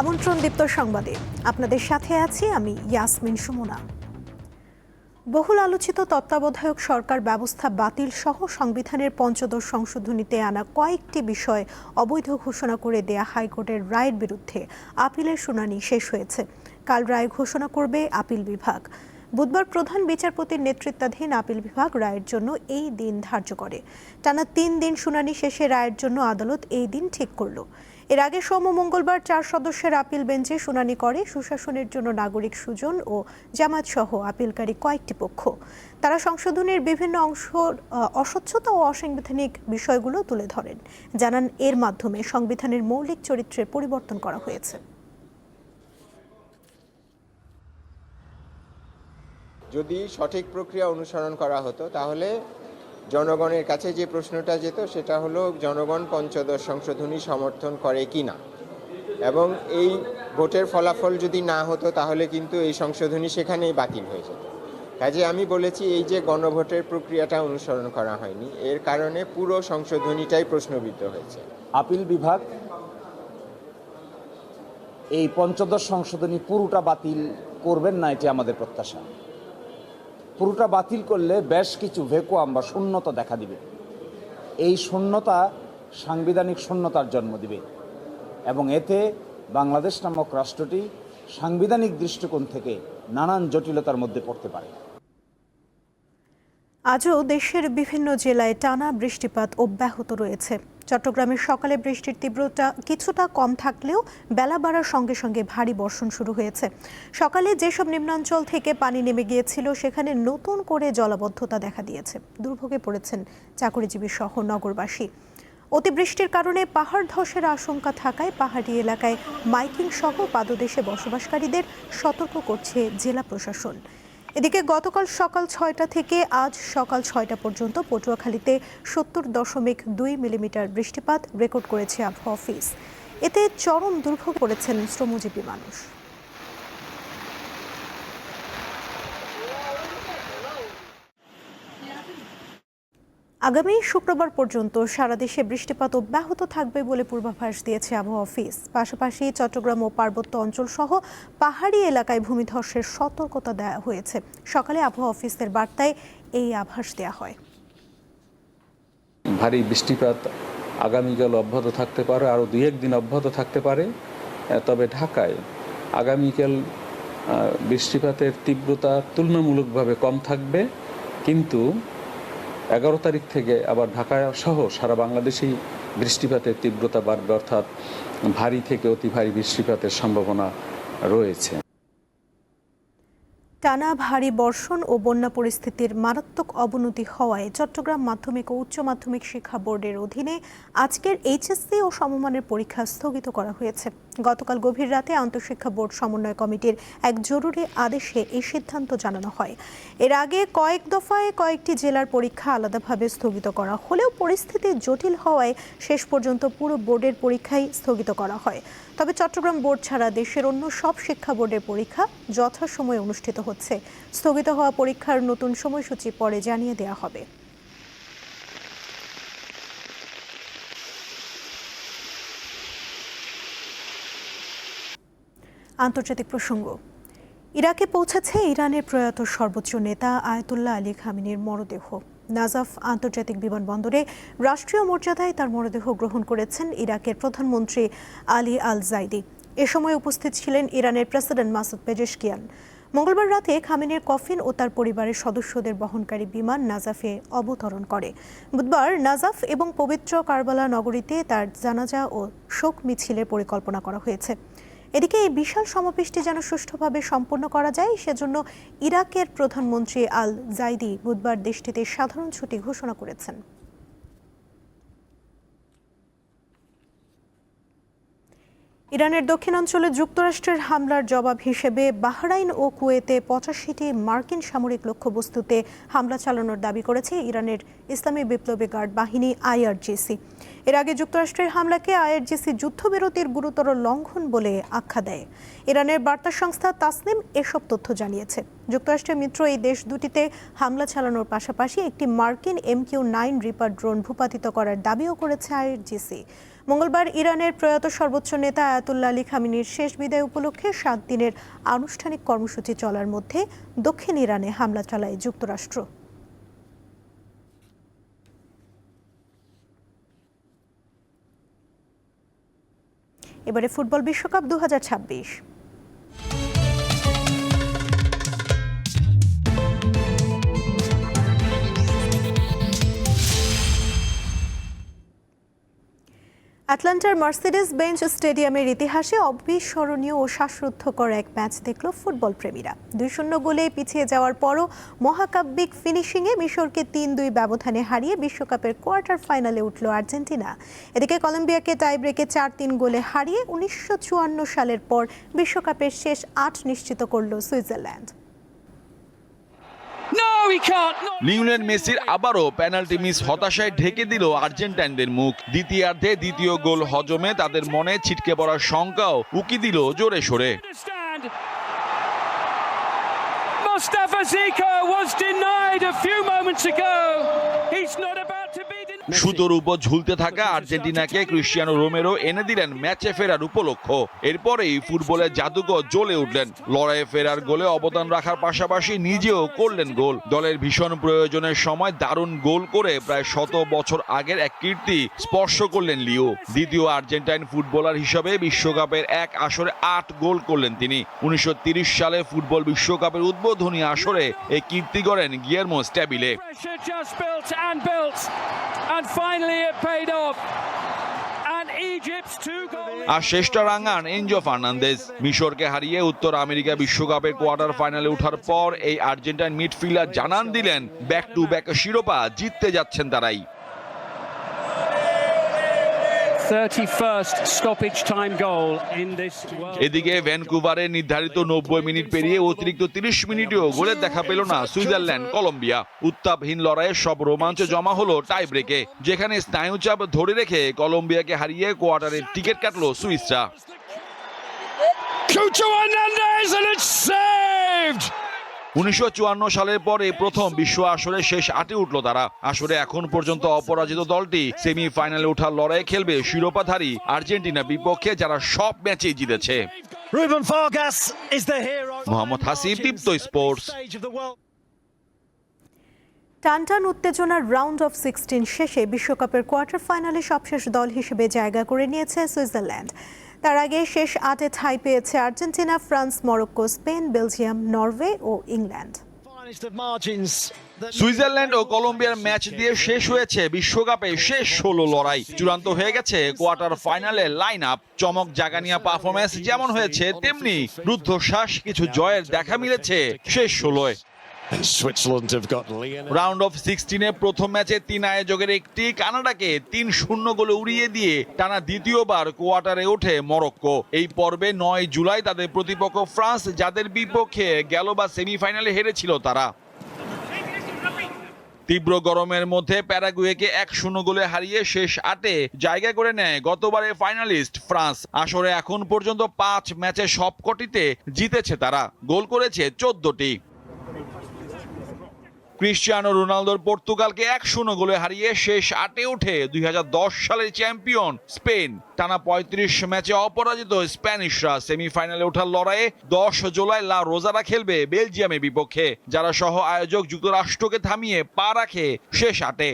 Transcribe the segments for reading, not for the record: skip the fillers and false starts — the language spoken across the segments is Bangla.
আমন্ত্রণ দীপ্ত সংবাদে আপনাদের সাথে আছি আমি ইয়াসমিন সুমনা। বহুল আলোচিত তত্ত্বাবধায়ক সরকার ব্যবস্থা বাতিল সহ সংবিধানের পঞ্চদশ সংশোধনীতে আনা কয়েকটি বিষয় অবৈধ ঘোষণা করে দেয়া হাইকোর্টের রায়ের বিরুদ্ধে আপিলের শুনানি শেষ হয়েছে। কাল রায় ঘোষণা করবে আপিল বিভাগ। বুধবার প্রধান বিচারপতির নেতৃত্বাধীন আপিল বিভাগ রায়ের জন্য এই দিন ধার্য করে। টানা ৩ দিন শুনানি শেষে রায়ের জন্য আদালত এই দিন ঠিক করল। এর আগে সোম ও মঙ্গলবার ৪ সদস্যের আপিল বেঞ্চে শুনানি করে সুশাসনের জন্য নাগরিক সুজন ও জামায়াত সহ আপিলকারী কয়েকটি পক্ষ। তারা সংশোধনের বিভিন্ন অংশ অস্বচ্ছতা ও অসাংবিধানিক বিষয়গুলো তুলে ধরেন, জানান এর মাধ্যমে সংবিধানের মৌলিক চরিত্রের পরিবর্তন করা হয়েছে। যদি সঠিক প্রক্রিয়া অনুসরণ করা হতো তাহলে জনগণের কাছে যে প্রশ্নটা যেত সেটা হলো জনগণ পঞ্চদশ সংশোধনী সমর্থন করে কি না, এবং এই ভোটের ফলাফল যদি না হতো তাহলে কিন্তু এই সংশোধনী সেখানেই বাতিল হয়ে যেত। কাজে আমি বলেছি এই যে গণভোটের প্রক্রিয়াটা অনুসরণ করা হয়নি, এর কারণে পুরো সংশোধনীটাই প্রশ্নবিদ্ধ হয়েছে। আপিল বিভাগ এই পঞ্চদশ সংশোধনী পুরোটা বাতিল করবেন না, এটি আমাদের প্রত্যাশা। পুরোটা বাতিল করলে বেশ কিছু ভ্যাকুয়াম বা শূন্যতা দেখা দিবে। এই শূন্যতা সাংবিধানিক শূন্যতার জন্ম দিবে এবং এতে বাংলাদেশ নামক রাষ্ট্রটি সাংবিধানিক দৃষ্টিকোণ থেকে নানান জটিলতার মধ্যে পড়তে পারে। আজও দেশের বিভিন্ন জেলায় টানা বৃষ্টিপাত অব্যাহত রয়েছে। চট্টগ্রামের সকালে বৃষ্টির তীব্রতা কিছুটা কম থাকলেও বেলা বাড়ার সঙ্গে সঙ্গে ভারী বর্ষণ শুরু হয়েছে। সকালে যেসব নিম্নাঞ্চল থেকে পানি নেমে গিয়েছিল সেখানে নতুন করে জলাবদ্ধতা দেখা দিয়েছে। দুর্ভোগে পড়েছেন চাকরিজীবী সহ নগরবাসী। অতিবৃষ্টির কারণে পাহাড় ধসের আশঙ্কা থাকায় পাহাড়ি এলাকায় মাইকিং সহ পাদদেশে বসবাসকারীদের সতর্ক করছে জেলা প্রশাসন। এদিকে গতকাল সকাল ৬টা থেকে আজ সকাল ৬টা পর্যন্ত পটুয়াখালীতে ৭০.২ মিলিমিটার বৃষ্টিপাত রেকর্ড করেছে আবহাওয়া অফিস। এতে চরম দুর্ভোগ পড়েছেন শ্রমজীবী মানুষ। আগামী শুক্রবার পর্যন্ত সারা দেশে বৃষ্টিপাত অব্যাহত থাকবে বলে পূর্বাভাস দিয়েছে আবহাওয়া অফিস। পাশাপাশি চট্টগ্রাম ও পার্বত্য অঞ্চল সহ পাহাড়ি এলাকায় ভূমিধসের সতর্কতা দেওয়া হয়েছে। সকালে আবহাওয়া অফিসের বার্তায় এই আভাস দেওয়া হয়। ভারী বৃষ্টিপাত আগামীকাল অব্যাহত থাকতে পারে, আরও ২-১ দিন অব্যাহত থাকতে পারে। তবে ঢাকায় আগামীকাল বৃষ্টিপাতের তীব্রতা তুলনামূলকভাবে কম থাকবে, কিন্তু ১১ তারিখ থেকে আবার ঢাকা সহ সারা বাংলাদেশেই বৃষ্টিপাতের তীব্রতা বাড়বে, অর্থাৎ ভারী থেকে অতি ভারী বৃষ্টিপাতের সম্ভাবনা রয়েছে। টানা ভারী বর্ষণ ও বন্যা পরিস্থিতির মারাত্মক অবনতি হওয়ায় চট্টগ্রাম মাধ্যমিক ও উচ্চ মাধ্যমিক শিক্ষা বোর্ডের অধীনে আজকের এইচএসসি ও সমমানের পরীক্ষা স্থগিত করা হয়েছে। গতকাল গভীর রাতে আন্তঃশিক্ষা বোর্ড সমন্বয় কমিটির এক জরুরি আদেশে এই সিদ্ধান্ত জানানো হয়। এর আগে কয়েক দফায় কয়েকটি জেলার পরীক্ষা আলাদাভাবে স্থগিত করা হলেও পরিস্থিতি জটিল হওয়ায় শেষ পর্যন্ত পুরো বোর্ডের পরীক্ষাই স্থগিত করা হয়। তবে চট্টগ্রাম বোর্ড ছাড়া দেশের অন্য সব শিক্ষা বোর্ডের পরীক্ষা যথাসময়ে অনুষ্ঠিত হচ্ছে। স্থগিত হওয়া পরীক্ষার নতুন সময়সূচি পরে জানিয়ে দেওয়া হবে। আন্তর্জাতিক প্রসঙ্গ। ইরাকে পৌঁছেছে ইরানের প্রয়াত সর্বোচ্চ নেতা আয়াতুল্লাহ আলী খামেনির মরদেহ। নাজাফ আন্তর্জাতিক বিমানবন্দরে রাষ্ট্রীয় মর্যাদায় তার মরদেহ গ্রহণ করেছেন ইরাকের প্রধানমন্ত্রী আলী আল জাইদি। এ সময় উপস্থিত ছিলেন ইরানের প্রেসিডেন্ট মাসুদ পেজেশকিয়ান। মঙ্গলবার রাতে খামেনির কফিন ও তার পরিবারের সদস্যদের বহনকারী বিমান নাজাফে অবতরণ করে। বুধবার নাজাফ এবং পবিত্র কারবালা নগরীতে তার জানাজা ও শোক মিছিলের পরিকল্পনা করা হয়েছে। এদিকে এই বিশাল সমাবেশটি যেন সুষ্ঠুভাবে সম্পন্ন করা যায় সেজন্য ইরাকের প্রধানমন্ত্রী আল জাইদি বুধবার দেশটিতে সাধারণ ছুটি ঘোষণা করেছেন। ইরানের দক্ষিণাঞ্চলে যুক্তরাষ্ট্রের হামলার জবাব হিসেবে বাহরাইন ও কুয়েতে ৮৫টি মার্কিন সামরিক লক্ষ্যবস্তুতে হামলা চালানোর দাবি করেছে ইরানের ইসলামী বিপ্লবী গার্ড বাহিনী আইআরজিসি। এর আগে যুক্তরাষ্ট্রের হামলাকে আইআরজিসি যুদ্ধবিরতির গুরুতর লঙ্ঘন বলে আখ্যা দেয়। ইরানের বার্তা সংস্থা তাসনিম এসব তথ্য জানিয়েছে। যুক্তরাষ্ট্রের মিত্র এই দেশ দুটিতে হামলা চালানোর পাশাপাশি একটি মার্কিন MQ-9 রিপার ড্রোন ভূপাতিত করার দাবিও করেছে আইআরজিসি। মঙ্গলবার ইরানের প্রয়াত সর্বোচ্চ নেতা আয়াতুল্লাহ আলী খামেনির শেষ বিদায় উপলক্ষে 7 দিনের আনুষ্ঠানিক কর্মসূচি চলার মধ্যে দক্ষিণ ইরানে হামলা চালায় যুক্তরাষ্ট্র। এবারে ফুটবল বিশ্বকাপ 2026। আটলান্টার মার্সিডিজ বেঞ্চ স্টেডিয়ামের ইতিহাসে অবিস্মরণীয় ও শ্বাসরুদ্ধকর এক ম্যাচ দেখল ফুটবল প্রেমীরা। 2-0 গোলে পিছিয়ে যাওয়ার পরও মহাকাব্যিক ফিনিশিংয়ে মিশরকে 3-2 ব্যবধানে হারিয়ে বিশ্বকাপের কোয়ার্টার ফাইনালে উঠল আর্জেন্টিনা। এদিকে কলম্বিয়াকে টাই ব্রেকে 4-3 গোলে হারিয়ে 1954 সালের পর বিশ্বকাপের শেষ 8 নিশ্চিত করল সুইজারল্যান্ড। লিওনেল মেসির আবারও পেনাল্টি মিস হতাশায় ঢেকে দিল আর্জেন্টাইনদের মুখ। দ্বিতীয়ার্ধে দ্বিতীয় গোল হজমে তাদের মনে ছিটকে পড়ার শঙ্কাও উকি দিল জোরে সোরে। Mustafa Zika was denied a few moments ago. He's not about to be denied. সুতোর উপর ঝুলতে থাকা আর্জেন্টিনাকে ক্রিস্টিয়ানো রোমেরো এনে দিলেন ম্যাচে ফেরার উপলক্ষ। এরপরেই ফুটবলের জাদুকর জ্বলে উঠলেন। লড়াইয়ে ফেরার গোলে অবদান রাখার পাশাপাশি নিজেও করলেন গোল। দলের ভীষণ প্রয়োজনের সময় দারুণ গোল করে প্রায় 100 বছর আগের এক কীর্তি স্পর্শ করলেন লিও। দ্বিতীয় আর্জেন্টাইন ফুটবলার হিসেবে বিশ্বকাপের এক আসরে 8 গোল করলেন তিনি। 1930 সালে ফুটবল বিশ্বকাপের উদ্বোধনী আসরে এই কীর্তি গড়েন গিয়ারমো স্ট্যাবিলে। And finally it paid off. And Egypt's 2 goals. আর শেষটা রাঙান এনজো ফার্নান্দেজ। মিশরকে হারিয়ে উত্তর আমেরিকা বিশ্বকাপের কোয়ার্টার ফাইনালে ওঠার পর এই আর্জেন্টাইন মিডফিল্ডার জানান দিলেন ব্যাক টু ব্যাক শিরোপা জিততে যাচ্ছেন তারাই। 31st stoppage time goal in this world. এদিকে ভ্যানকুভারে নির্ধারিত 90 মিনিট পেরিয়ে অতিরিক্ত 30 মিনিটেও গোলের দেখা পেল না সুইজারল্যান্ড কলম্বিয়া। উত্তাপহীন লড়াইয়ে সব রোমাঞ্চ জমা হলো টাই ব্রেকে, যেখানে স্নায়ুচাপ ধরে রেখে কলম্বিয়াকে হারিয়ে কোয়ার্টারের টিকিট কাটলো সুইসরা। Cucho Hernandez and it's saved. 1954 সালের পরে প্রথম বিশ্ব আসরে শেষ 8-এ উঠল তারা। আসরে এখন পর্যন্ত অপরাজিত দলটি সেমিফাইনালে ওঠার লড়াই খেলবে শিরোপাধারী আর্জেন্টিনার বিপক্ষে, যারা সব ম্যাচেই জিতেছে। মোহাম্মদ হাসিব, দীপ্ত স্পোর্টস। টানটান উত্তেজনার রাউন্ড অফ 16 শেষে বিশ্বকাপের কোয়ার্টার ফাইনালে সবশেষ দল হিসেবে জায়গা করে নিয়েছে সুইজারল্যান্ড। তার আগে শেষ 8-এ ঠাঁই পেয়েছে Argentina, France, Morocco, Spain, Belgium, Norway ও ইংল্যান্ড। সুইজারল্যান্ড ও কলম্বিয়ার ম্যাচ দিয়ে শেষ হয়েছে বিশ্বকাপে শেষ 16 লড়াই। চূড়ান্ত হয়ে গেছে কোয়ার্টার ফাইনালে লাইন আপ। চমক জাগানিয়া পারফরম্যান্স যেমন হয়েছে, তেমনি রুদ্ধশ্বাস কিছু জয়ের দেখা মিলেছে শেষ 16-এ। রাউন্ড অফ 16-এ প্রথম ম্যাচে 3 আয়োজকের একটি কানাডাকে 3-0 গোলে উড়িয়ে দিয়ে টানা দ্বিতীয়বার কোয়ার্টারে ওঠে মরক্কো। এই পর্বে 9 জুলাই তাদের প্রতিপক্ষ ফ্রান্স, যাদের বিপক্ষে গেলবা সেমিফাইনালে হেরেছিল তারা। তীব্র গরমের মধ্যে প্যারাগুয়েকে 1-0 গোলে হারিয়ে শেষ 8-এ জায়গা করে নেয় গতবারের ফাইনালিস্ট ফ্রান্স। আসরে এখন পর্যন্ত 5 ম্যাচে সবকটিতে জিতেছে তারা, গোল করেছে 14টি। ক্রিস্টিয়ানো রোনালদোর পর্তুগালকে 1-0 গোলে হারিয়ে শেষ 8-এ উঠে 2010 সালের চ্যাম্পিয়ন স্পেন। টানা 35 ম্যাচে অপরাজিত স্প্যানিশরা সেমিফাইনালে ওঠার লড়াইয়ে 10 জুলাই লা রোজারা খেলবে বেলজিয়ামের বিপক্ষে, যারা সহ আয়োজক যুক্তরাষ্ট্রকে থামিয়ে পা রাখে শেষ 8-এ।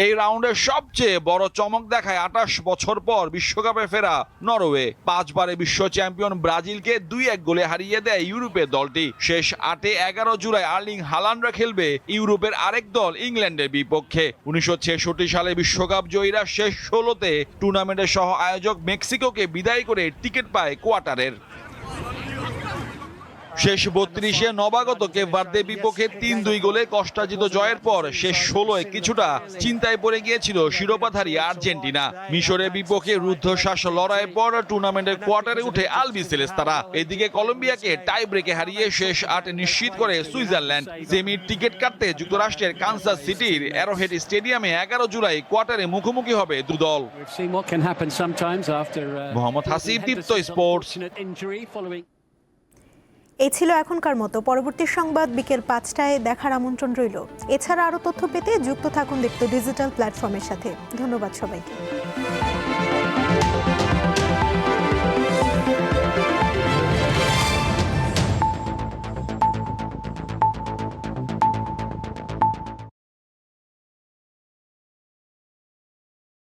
এই রাউন্ডের সবচেয়ে বড় চমক দেখায় 28 বছর পর বিশ্বকাপে ফেরা নরওয়ে। 5 বারে বিশ্ব চ্যাম্পিয়ন ব্রাজিলকে 2-1 গোলে হারিয়ে দেয় ইউরোপের দলটি। শেষ 8-এ 11 জুলাই আর্লিং হালান্ডরা খেলবে ইউরোপের আরেক দল ইংল্যান্ডের বিপক্ষে। 1966 সালে বিশ্বকাপ জয়ীরা শেষ 16-তে টুর্নামেন্টের সহ আয়োজক মেক্সিকোকে বিদায় করে টিকিট পায় কোয়ার্টারের। শেষ 32-এ নবাগত কেপ ভার্দের বিপক্ষে 3-2 গোলে কষ্টার্জিত জয়ের পর শেষ 16-এ কিছুটা চিন্তায় পড়ে গিয়েছিল শিরোপাধারী আর্জেন্টিনা। মিশরের বিপক্ষে রুদ্ধশ্বাস লড়াইয়ের পর টুর্নামেন্টের কোয়ার্টারে উঠে আলবিসেলেস্তারা। এদিকে কলম্বিয়াকে টাই ব্রেকে হারিয়ে শেষ 8 নিশ্চিত করে সুইজারল্যান্ড। সেমির টিকিট কাটতে যুক্তরাষ্ট্রের কানসাস সিটির অ্যারোহেড স্টেডিয়ামে 11 জুলাই কোয়ার্টারে মুখোমুখি হবে দুদল। Mohammad মোহাম্মদ হাসিব, দীপ্ত স্পোর্টস। এই ছিল এখনকার মতো। পরবর্তী সংবাদ বিকেল 5টায় দেখার আমন্ত্রণ রইল। এছাড়া আরও তথ্য পেতে যুক্ত থাকুন দীপ্ত ডিজিটাল প্ল্যাটফর্মের সাথে। ধন্যবাদ সবাইকে।